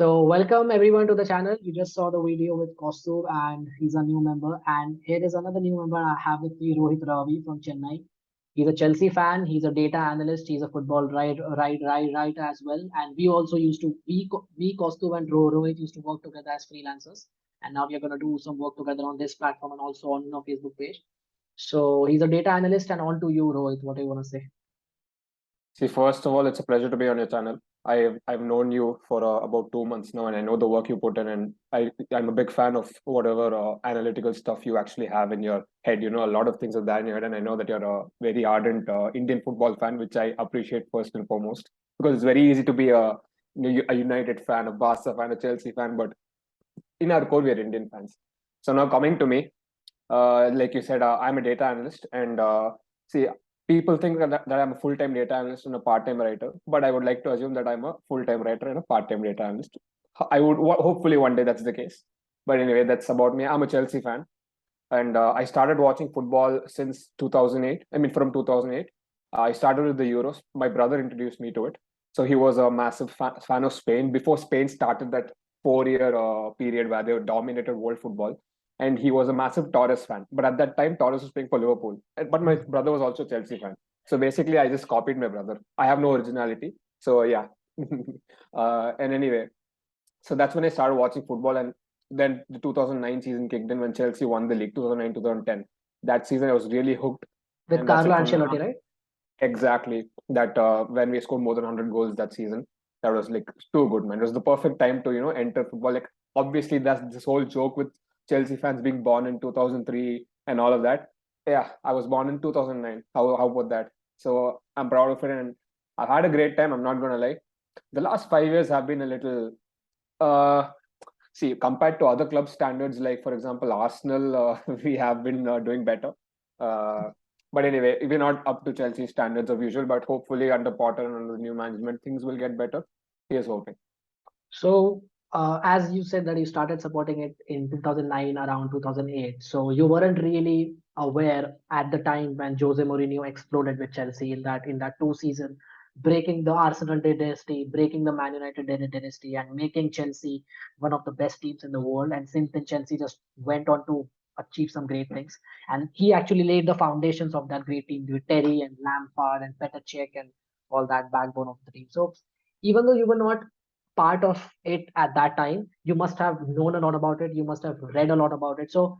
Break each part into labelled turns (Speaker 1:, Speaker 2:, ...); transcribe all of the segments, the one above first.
Speaker 1: So welcome everyone to the channel. You just saw the video with Kaustubh and he's a new member. And here is another new member I have with me, Rohit Ravi from Chennai. He's a Chelsea fan. He's a data analyst. He's a football writer as well. And we also used to we Kaustubh and Rohit used to work together as freelancers. And now we are gonna do some work together on this platform and also on our Facebook page. So he's a data analyst. And on to you, Rohit. What do you want to say?
Speaker 2: See, first of all, it's a pleasure to be on your channel. I've known you for about 2 months now, and I know the work you put in, and I'm a big fan of whatever analytical stuff you actually have in your head. You know, a lot of things are there in your head, and I know that you're a very ardent Indian football fan, which I appreciate first and foremost, because it's very easy to be a United fan, a Barca fan, a Chelsea fan, but in our core, we are Indian fans. So now coming to me, like you said, I'm a data analyst, and see, people think that I'm a full-time data analyst and a part-time writer, but I would like to assume that I'm a full-time writer and a part-time data analyst. I would hopefully one day that's the case. But anyway, that's about me. I'm a Chelsea fan, and I started watching football since 2008. I mean, from 2008. I started with the Euros. My brother introduced me to it. So he was a massive fan of Spain before Spain started that 4-year period where they dominated world football, and he was a massive Torres fan. But at that time, Torres was playing for Liverpool. But my brother was also a Chelsea fan. So basically, I just copied my brother. I have no originality. So yeah. And anyway, so that's when I started watching football. And then the 2009 season kicked in when Chelsea won the league, 2009, 2010. That season, I was really hooked.
Speaker 1: With Carlo Ancelotti, right?
Speaker 2: Exactly. That when we scored more than 100 goals that season, that was like too good, man. It was the perfect time to, enter football. Like, obviously, that's this whole joke with Chelsea fans being born in 2003 and all of that. Yeah, I was born in 2009. How about that? So I'm proud of it, and I've had a great time. I'm not gonna lie. The last 5 years have been a little, see, compared to other club standards, like for example Arsenal, we have been doing better. But anyway, we're not up to Chelsea standards of usual. But hopefully, under Potter and under the new management, things will get better. Here's hoping.
Speaker 1: So, as you said that you started supporting it in 2009, around 2008. So you weren't really aware at the time when Jose Mourinho exploded with Chelsea in that 2 season, breaking the Arsenal dynasty, breaking the Man United dynasty, and making Chelsea one of the best teams in the world. And since then, Chelsea just went on to achieve some great things. And he actually laid the foundations of that great team with Terry and Lampard and Petr Cech and all that backbone of the team. So even though you were not part of it at that time, you must have known a lot about it, you must have read a lot about it. So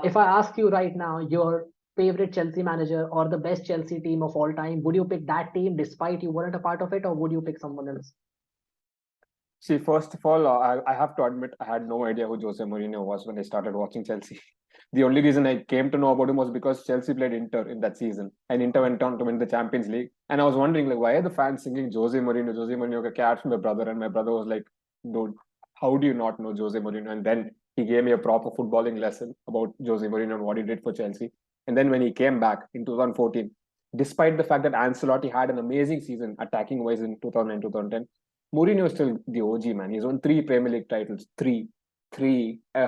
Speaker 1: if I ask you right now, your favorite Chelsea manager or the best Chelsea team of all time, would you pick that team despite you weren't a part of it, or would you pick someone else?
Speaker 2: See, first of all, I have to admit I had no idea who Jose Mourinho was when I started watching Chelsea. The only reason I came to know about him was because Chelsea played Inter in that season, and Inter went on to win the Champions League. And I was wondering, like, why are the fans singing Jose Mourinho? Ka kya aap my brother? And my brother was like, dude, how do you not know Jose Mourinho? And then he gave me a proper footballing lesson about Jose Mourinho and what he did for Chelsea. And then when he came back in 2014, despite the fact that Ancelotti had an amazing season attacking wise in 2009, 2010, Mourinho is still the OG, man. He's won 3 Premier League titles, three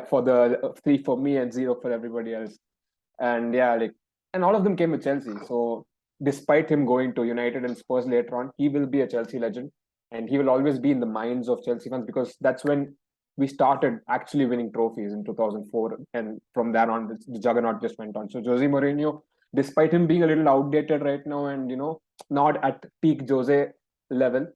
Speaker 2: for the 3 for me and 0 for everybody else. And yeah, like, and all of them came with Chelsea. So despite him going to United and Spurs later on, he will be a Chelsea legend, and he will always be in the minds of Chelsea fans, because that's when we started actually winning trophies in 2004, and from there on, the juggernaut just went on. So Jose Mourinho, despite him being a little outdated right now, and not at peak Jose level,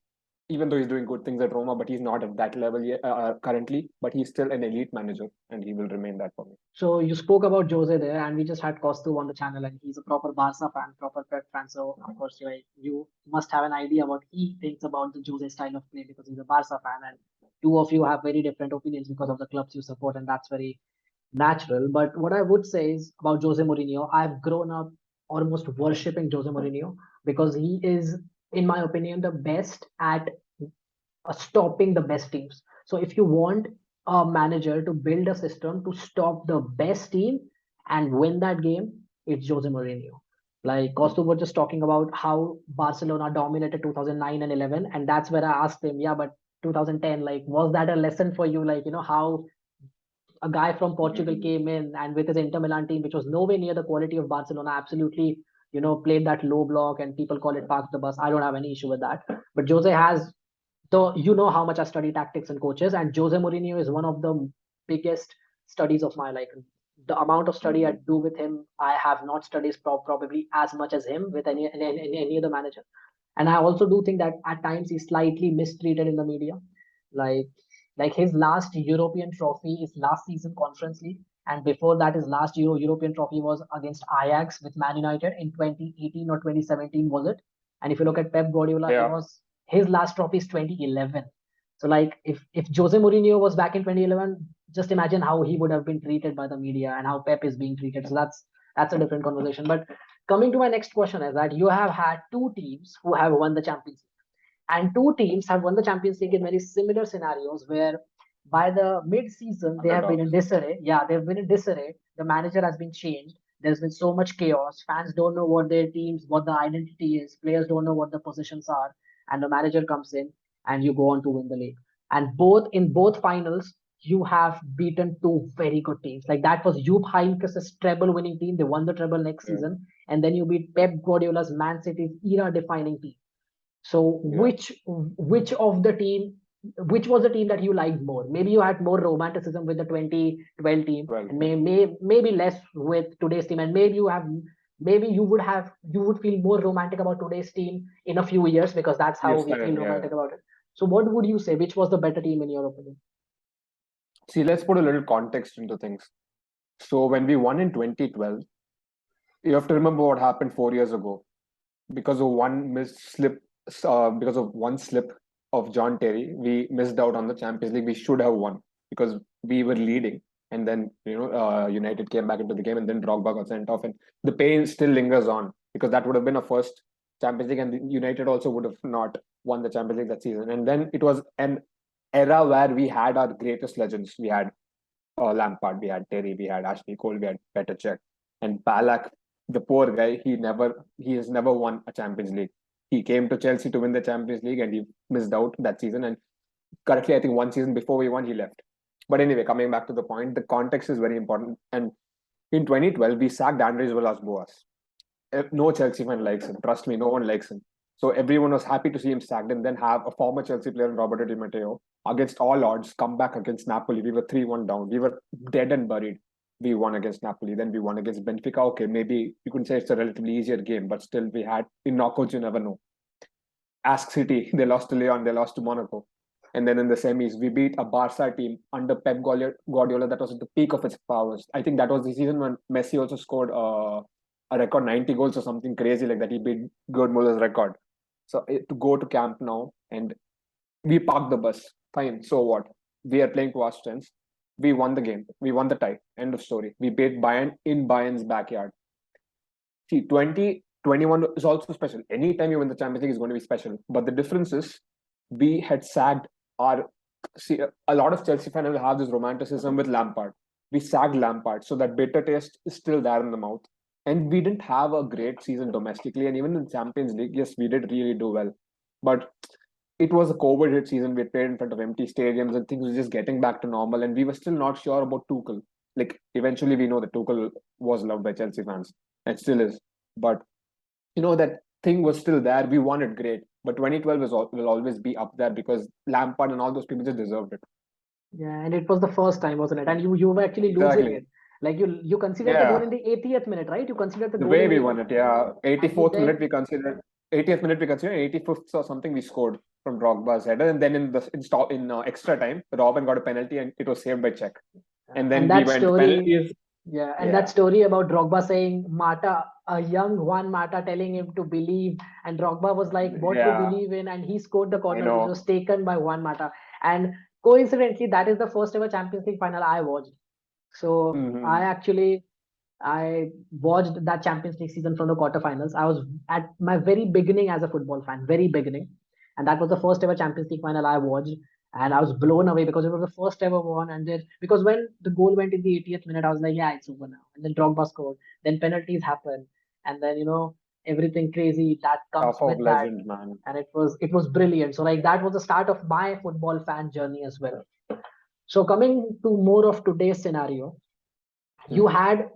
Speaker 2: even though he's doing good things at Roma, but he's not at that level yet, currently. But he's still an elite manager, and he will remain that for me.
Speaker 1: So you spoke about Jose there, and we just had Costu on the channel, and he's a proper Barca fan, proper Pep fan. So of course, you must have an idea what he thinks about the Jose style of play, because he's a Barca fan, and two of you have very different opinions because of the clubs you support, and that's very natural. But what I would say is about Jose Mourinho, I've grown up almost worshipping Jose Mourinho because he is, in my opinion, the best at stopping the best teams. So if you want a manager to build a system to stop the best team and win that game, it's Jose Mourinho. Like Costa was just talking about how Barcelona dominated 2009 and 11, and that's where I asked him, yeah, but 2010, like, was that a lesson for you? Like, how a guy from Portugal came in and with his Inter Milan team, which was nowhere near the quality of Barcelona, absolutely, played that low block, and people call it park the bus. I don't have any issue with that. But Jose has So you know how much I study tactics and coaches, and Jose Mourinho is one of the biggest studies of my life. The amount of study I do with him, I have not studied probably as much as him with any other manager. And I also do think that at times he's slightly mistreated in the media. Like like his last European trophy is last season Conference League, and before that his last European trophy was against Ajax with Man United in 2018 or 2017 was it? And if you look at Pep Guardiola, he
Speaker 2: Yeah.
Speaker 1: was his last trophy is 2011. So like if Jose Mourinho was back in 2011, just imagine how he would have been treated by the media and how Pep is being treated. So that's a different conversation. But coming to my next question is that you have had two teams who have won the Champions League, and two teams have won the Champions League in very similar scenarios where by the mid-season they have been in
Speaker 2: Underdogs.
Speaker 1: disarray. Yeah, they've been in disarray. The manager has been changed. There's been so much chaos. Fans don't know what their teams, what the identity is. Players don't know what the positions are. And the manager comes in and you go on to win the league. And both finals, you have beaten two very good teams. Like that was Jupp Heynckes' treble winning team. They won the treble next
Speaker 2: Yeah.
Speaker 1: season. And then you beat Pep Guardiola's Man City's era defining team. So
Speaker 2: Yeah.
Speaker 1: which of the team, which was the team that you liked more? Maybe you had more romanticism with the 2012 team,
Speaker 2: Well,
Speaker 1: and maybe less with today's team, and maybe you would feel more romantic about today's team in a few years because that's how
Speaker 2: yes,
Speaker 1: we feel
Speaker 2: yeah.
Speaker 1: romantic about it. So what would you say? Which was the better team in your opinion?
Speaker 2: See, let's put a little context into things. So when we won in 2012, you have to remember what happened 4 years ago. Because of one because of one slip of John Terry, we missed out on the Champions League. We should have won because we were leading, and then United came back into the game, and then Drogba got sent off, and the pain still lingers on because that would have been a first Champions League, and United also would have not won the Champions League that season. And then it was an era where we had our greatest legends. We had Lampard, we had Terry, we had Ashley Cole, we had Petr Cech, and Balak, the poor guy, he has never won a Champions League. He came to Chelsea to win the Champions League and he missed out that season. And correctly, I think one season before we won, he left. But anyway, coming back to the point, the context is very important. And in 2012, we sacked Andres Villas-Boas. No Chelsea fan likes him. Trust me, no one likes him. So everyone was happy to see him sacked and then have a former Chelsea player in Roberto Di Matteo against all odds come back against Napoli. We were 3-1 down. We were dead and buried. We won against Napoli. Then we won against Benfica. Okay, maybe you could say it's a relatively easier game, but still we had in knockouts, you never know. Ask City, they lost to Leon, they lost to Monaco. And then in the semis, we beat a Barca team under Pep Guardiola that was at the peak of its powers. I think that was the season when Messi also scored a record 90 goals or something crazy like that. He beat Gerd Muller's record. So to go to camp now and we parked the bus. Fine. So what? We are playing to our strengths. We won the game. We won the tie. End of story. We beat Bayern in Bayern's backyard. See, 2021 is also special. Anytime you win the Champions League is going to be special. But the difference is we had sagged our. See, a lot of Chelsea fans will have this romanticism with Lampard. We sagged Lampard, so that bitter taste is still there in the mouth. And we didn't have a great season domestically, and even in Champions League, yes, we did really do well. But it was a COVID hit season. We played in front of empty stadiums, and things were just getting back to normal. And we were still not sure about Tuchel. Like eventually, we know that Tuchel was loved by Chelsea fans and still is. But that thing was still there. We won it great. But 2012 will always be up there because Lampard and all those people just deserved it.
Speaker 1: Yeah, and it was the first time, wasn't it? And you were actually losing
Speaker 2: Exactly.
Speaker 1: it. Like you considered the goal
Speaker 2: Yeah.
Speaker 1: in the 80th minute, right? You considered the
Speaker 2: The
Speaker 1: goal
Speaker 2: way
Speaker 1: in
Speaker 2: we
Speaker 1: the
Speaker 2: won it, yeah.
Speaker 1: and you
Speaker 2: 84th minute
Speaker 1: then
Speaker 2: we considered 80th minute we considered 85th or something we scored from Drogba's header, and then in extra time Robin got a penalty and it was saved by Czech. And
Speaker 1: and
Speaker 2: then we
Speaker 1: that
Speaker 2: went to
Speaker 1: story,
Speaker 2: penalties.
Speaker 1: yeah, and that
Speaker 2: Yeah.
Speaker 1: story about Drogba saying Mata, a young Juan Mata telling him to believe, and Drogba was like, "What to
Speaker 2: Yeah,
Speaker 1: believe in?" And he scored the
Speaker 2: I
Speaker 1: corner, which
Speaker 2: know.
Speaker 1: was taken by Juan Mata. And coincidentally, that is the first ever Champions League final I watched. So
Speaker 2: Hmm.
Speaker 1: I watched that Champions League season from the quarterfinals. I was at my very beginning as a football fan, very beginning, and that was the first ever Champions League final I watched, and I was blown away because it was the first ever one. And then because when the goal went in the 80th minute, I was like, yeah, it's over now. And then Drogba scored, then penalties happen, and then everything crazy that comes
Speaker 2: Half of
Speaker 1: with that,
Speaker 2: legend, man.
Speaker 1: and it was brilliant. So like that was the start of my football fan journey as well. So coming to more of today's scenario, you
Speaker 2: Hmm.
Speaker 1: had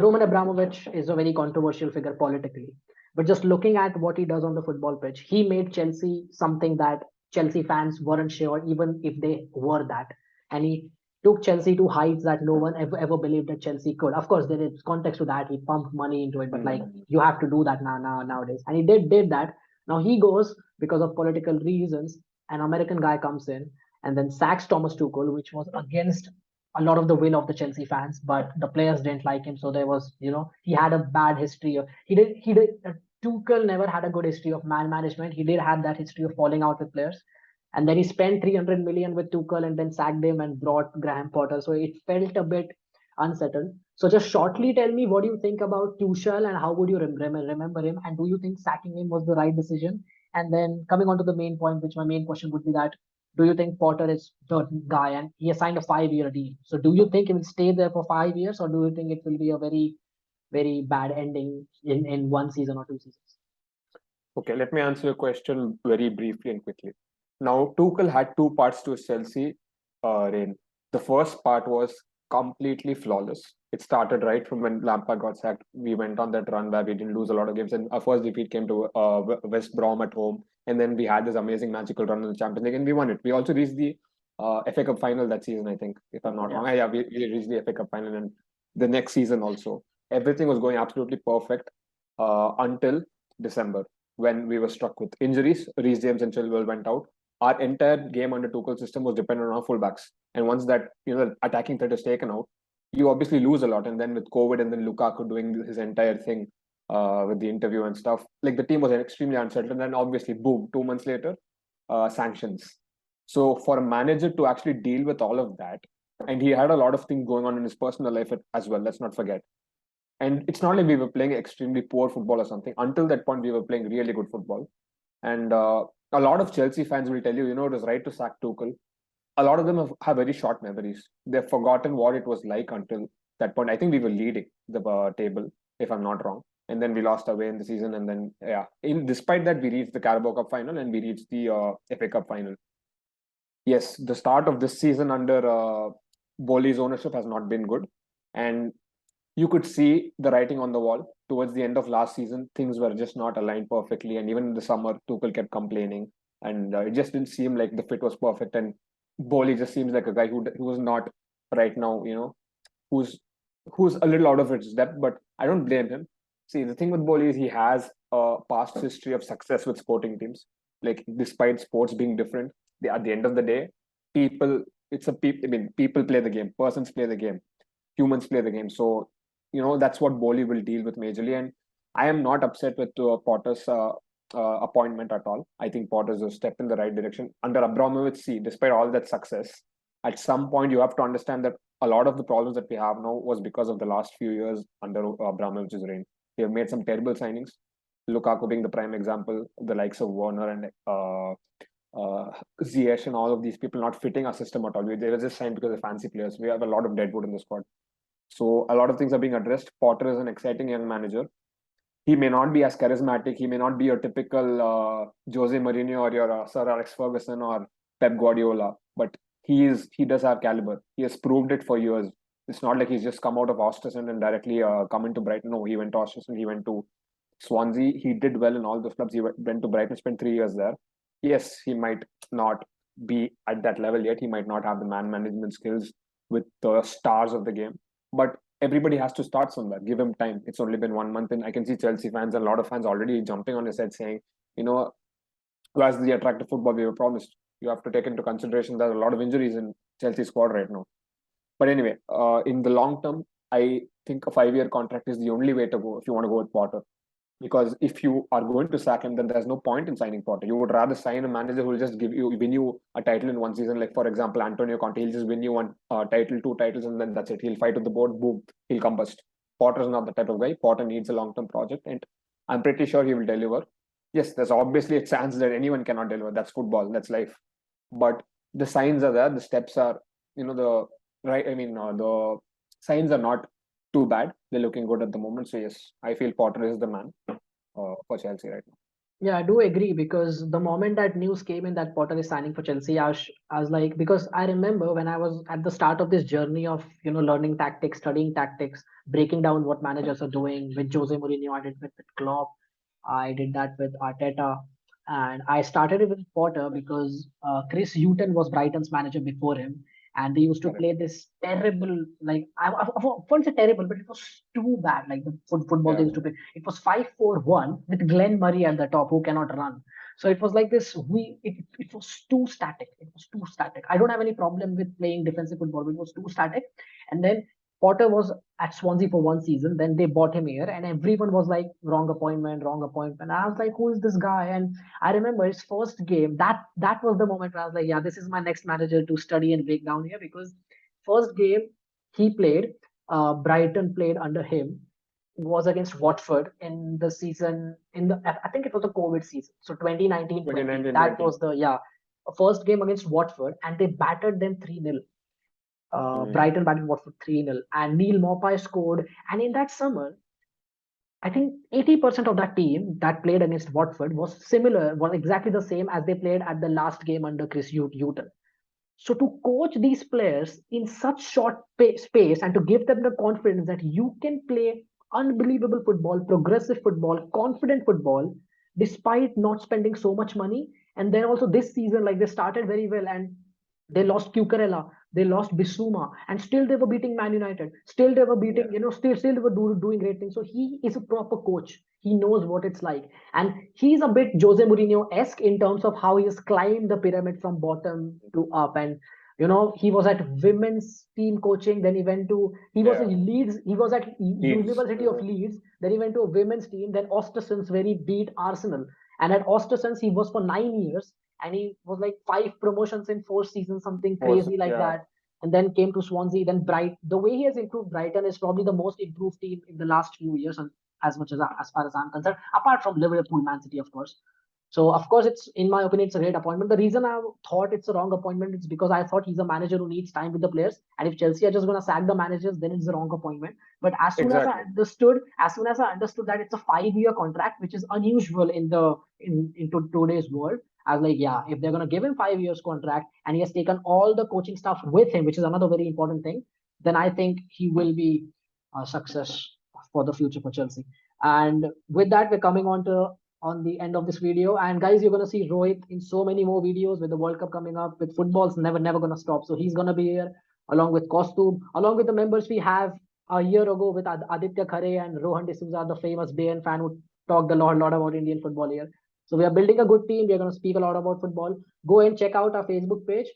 Speaker 1: Roman Abramovich is a very controversial figure politically, but just looking at what he does on the football pitch, he made Chelsea something that Chelsea fans weren't sure, even if they were that. And he took Chelsea to heights that no one ever believed that Chelsea could. Of course, there is context to that. He pumped money into it, but like you have to do that nowadays. And he did that. Now he goes because of political reasons. An American guy comes in and then sacks Thomas Tuchel, which was against a lot of the will of the Chelsea fans, but the players didn't like him. So there was, he had a bad history. Tuchel never had a good history of management. He did have that history of falling out with players. And then he spent 300 million with Tuchel and then sacked him and brought Graham Potter. So it felt a bit unsettled. So just shortly tell me, what do you think about Tuchel and how would you remember him? And do you think sacking him was the right decision? And then coming on to the main point, which my main question would be that, do you think Potter is the guy? And he has signed a 5-year deal. So do you think he will stay there for 5 years, or do you think it will be a very, very bad ending in one season or two seasons?
Speaker 2: Okay, let me answer your question very briefly and quickly. Now, Tuchel had two parts to his Chelsea reign. The first part was completely flawless. It started right from when Lampard got sacked. We went on that run where we didn't lose a lot of games, and our first defeat came to West Brom at home. And then we had this amazing magical run in the Champions League, and we won it. We also reached the FA Cup final that season, I think, if I'm not wrong. Yeah, we reached the FA Cup final, and the next season also. Everything was going absolutely perfect until December, when we were struck with injuries. Reece James and Chilwell went out. Our entire game under Tuchel's system was dependent on our fullbacks. And once that attacking threat is taken out, you obviously lose a lot. And then with COVID and then Lukaku doing his entire thing with the interview and stuff, like the team was extremely unsettled. And then obviously, boom, 2 months later, sanctions. So for a manager to actually deal with all of that, and he had a lot of things going on in his personal life as well, let's not forget. And it's not like we were playing extremely poor football or something. Until that point, we were playing really good football. And a lot of Chelsea fans will tell you, it was right to sack Tuchel. A lot of them have very short memories. They've forgotten what it was like until that point. I think we were leading the table, if I'm not wrong. And then we lost our way in the season. And then, despite that, we reached the Carabao Cup final and we reached the FA Cup final. Yes, the start of this season under Boli's ownership has not been good. And you could see the writing on the wall. Towards the end of last season, things were just not aligned perfectly. And even in the summer, Tuchel kept complaining. And it just didn't seem like the fit was perfect. And Boli just seems like a guy who was not right now, who's a little out of his depth. But I don't blame him. See, the thing with Boli is he has a past history of success with sporting teams. Like, despite sports being different, at the end of the day, people play the game. Persons play the game. Humans play the game. So, that's what Boli will deal with majorly. And I am not upset with Potter's appointment at all. I think Potter's a step in the right direction. Under Abramovic, despite all that success, at some point you have to understand that a lot of the problems that we have now was because of the last few years under Abramovic's reign. They have made some terrible signings. Lukaku being the prime example, the likes of Werner and Ziyech and all of these people not fitting our system at all. They were just signed because of fancy players. We have a lot of deadwood in the squad. So a lot of things are being addressed. Potter is an exciting young manager. He may not be as charismatic. He may not be your typical Jose Mourinho or your Sir Alex Ferguson or Pep Guardiola, but he does have caliber. He has proved it for years. It's not like he's just come out of Ostersund and directly come into Brighton. No, he went to Ostersund. He went to Swansea. He did well in all those clubs. He went to Brighton, spent 3 years there. Yes, he might not be at that level yet. He might not have the man management skills with the stars of the game. But everybody has to start somewhere. Give him time. It's only been 1 month, and I can see Chelsea fans and a lot of fans already jumping on his head saying, where's the attractive football we were promised? You have to take into consideration there are a lot of injuries in Chelsea squad right now. But anyway, in the long term, I think a 5-year contract is the only way to go if you want to go with Potter. Because if you are going to sack him, then there's no point in signing Potter. You would rather sign a manager who will just win you a title in one season. Like, for example, Antonio Conte, he'll just win you one title, 2 titles, and then that's it. He'll fight with the board, boom, he'll combust. Potter's not the type of guy. Potter needs a long-term project, and I'm pretty sure he will deliver. Yes, there's obviously a chance that anyone cannot deliver. That's football. That's life. But the signs are there. The steps are, the signs are not too bad. They're looking good at the moment. So yes, I feel Potter is the man for Chelsea right now.
Speaker 1: Yeah, I do agree, because the moment that news came in that Potter is signing for Chelsea, I was like, because I remember when I was at the start of this journey of learning tactics, studying tactics, breaking down what managers are doing with Jose Mourinho. I did with Klopp. I did that with Arteta. And I started it with Potter because Chris Hughton was Brighton's manager before him, and they used to
Speaker 2: Correct.
Speaker 1: play this terrible, like I won't say terrible, but it was too bad. Like the football they
Speaker 2: Yeah.
Speaker 1: used to play, it was 5-4-1 with Glenn Murray at the top who cannot run. So it was like this. It was too static. It was too static. I don't have any problem with playing defensive football, but it was too static. And then Potter was at Swansea for one season. Then they bought him here, and everyone was like, wrong appointment, wrong appointment. And I was like, who is this guy? And I remember his first game. That was the moment where I was like, yeah, this is my next manager to study and break down here, because first game he played, Brighton played under him, was against Watford in the season in the I think it was the COVID season. So 2019-20.
Speaker 2: 2019,
Speaker 1: That
Speaker 2: 20.
Speaker 1: was the first game against Watford, and they battered them 3-0.
Speaker 2: Mm.
Speaker 1: Brighton batted Watford 3-0, and Neil Maupay scored. And in that summer, I think 80% of that team that played against Watford was exactly the same as they played at the last game under Chris Hughton. So to coach these players in such short space and to give them the confidence that you can play unbelievable football, progressive football, confident football, despite not spending so much money. And then also this season, like they started very well and they lost Cucurella, they lost Bissouma, and still they were beating Man United. Still they were beating,
Speaker 2: Yeah.
Speaker 1: still they were doing great things. So he is a proper coach. He knows what it's like, and he's a bit Jose Mourinho esque in terms of how he has climbed the pyramid from bottom to up. And he was at women's team coaching, then he went to he was
Speaker 2: Yeah.
Speaker 1: at Leeds, he was at
Speaker 2: Leeds.
Speaker 1: University of Leeds, then he went to a women's team, then Ostersund's where he beat Arsenal. And at Ostersund's he was for 9 years, and he was like 5 promotions in 4 seasons, something crazy like
Speaker 2: Yeah.
Speaker 1: that. And then came to Swansea. Then the way he has improved Brighton is probably the most improved team in the last few years, and as much as far as I'm concerned, apart from Liverpool, Man City, of course. So of course, it's in my opinion, it's a great appointment. The reason I thought it's a wrong appointment is because I thought he's a manager who needs time with the players, and if Chelsea are just going to sack the managers, then it's the wrong appointment. But
Speaker 2: Exactly.
Speaker 1: as soon as I understood that it's a 5-year contract, which is unusual into today's world, I was like, yeah, if they're going to give him 5 years contract and he has taken all the coaching stuff with him, which is another very important thing, then I think he will be a success for the future for Chelsea. And with that, we're coming on the end of this video. And guys, you're gonna see Rohit in so many more videos with the World Cup coming up. With football's never gonna stop. So he's gonna be here along with Costume, along with the members we have a year ago with Aditya Khare and Rohan D'Souza, the famous Bayern fan who talked a lot about Indian football here. So we are building a good team. We are gonna speak a lot about football. Go and check out our Facebook page.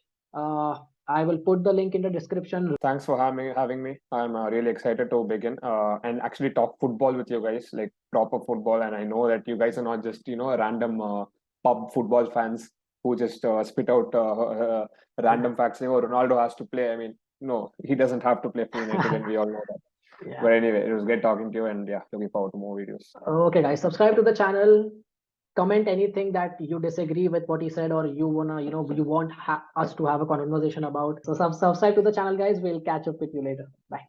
Speaker 1: I will put the link in the description.
Speaker 2: Thanks for having me. I'm really excited to begin and actually talk football with you guys, like proper football. And I know that you guys are not just random pub football fans who just spit out random facts saying, "Oh, Ronaldo has to play." I mean, no, he doesn't have to play for United, and we all know that.
Speaker 1: Yeah.
Speaker 2: But anyway, it was great talking to you, and yeah, looking forward to more videos.
Speaker 1: Okay, guys, subscribe to the channel. Comment anything that you disagree with what he said, or you wanna, you want us to have a conversation about. So subscribe to the channel, guys. We'll catch up with you later. Bye.